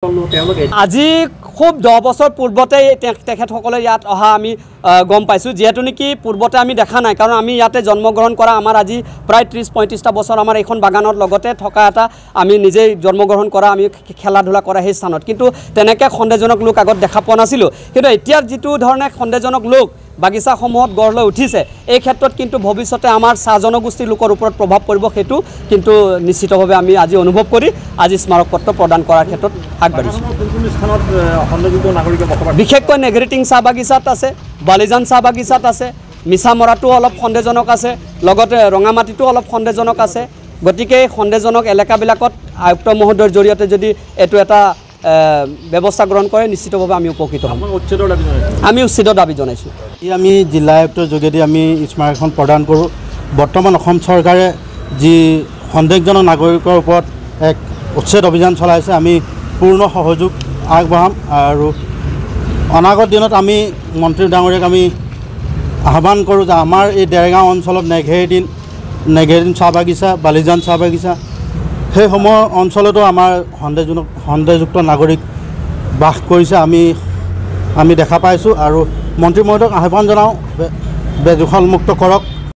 আজি খুব 10 বছৰ পূৰ্বতে তেখেতসকলে ইয়াত অহা আমি গম পাইছোঁ যেহেতু নেকি পূৰ্বতে আমি দেখা নাই কাৰণ আমি ইয়াতে জন্মগ্ৰহণ কৰা আমাৰ আজি প্ৰায় 30-35টা বছৰ আমাৰ এখন বাগানৰ লগতে থকা এটা আমি নিজেই জন্মগ্ৰহণ কৰা আমি খেলা ধূলা কৰা সেই স্থানত কিন্তু তেনেকৈ সন্দেহজনক লোক আগত দেখা পোৱা নাছিলোঁ কিন্তু এতিয়া যিটো ধৰণে সন্দেহজনক লোক বাগিচাসমূহত গঢ় লৈ উঠিছে এই ক্ষেত্ৰত কিন্তু ভৱিষ্যতে আমাৰ চাহ জনগোষ্ঠীৰ লোকৰ ওপৰত প্ৰভাৱ পৰিব সেইটো কিন্তু নিশ্চিতভাৱে আমি আজি অনুভৱ কৰি আজি স্মাৰক পত্ৰ প্ৰদান কৰাৰ ক্ষেত্ৰত আগবাঢ়িছোঁ বিশেষকৈ নেগ্ৰিটিং চাহ বাগিচাত আছে বালিজান চাহ বাগিচাত আছে মিছামৰাটো অলপ সন্দেহজনক আছে লগতে ৰঙামাটিটো অলপ সন্দেহজনক আছে গতিকে সন্দেহজনক এলেকাবিলাকত আয়ুক্ত মহোদয়ৰ জৰিয়তে যদি এইটো এটা ব্যৱস্থা গ্ৰহণ কৰে নিশ্চিতভাৱে আমি উপকৃত হ'ম আমি উচিত দাবী জনাইছোঁ আমি জিলা আয়ুক্তৰ যোগেদি আমি স্মাৰকখন প্ৰদান কৰোঁ বৰ্তমান অসম চৰকাৰে যি সন্দেহজনক নাগৰিকৰ ওপৰত এক উচ্ছেদ অভিযান চলাইছে আমি পূৰ্ণ সহযোগ আগবঢ়াম আৰু অনাগত দিনত আমি মন্ত্ৰী ডাঙৰীয়াক আমি আহ্বান কৰোঁ যে আমাৰ এই দেৰগাঁও অঞ্চলত নেঘেৰিদিন চাহ বাগিচা বালিজান চাহ বাগিচা সেইসমূহ অঞ্চলতো আমাৰ সন্দেহযুক্ত নাগৰিক বাস কৰিছে আমি দেখা পাইছোঁ আৰু মন্ত্ৰী মহোদয়ক আহ্বান জনাওঁ বেদখলমুক্ত কৰক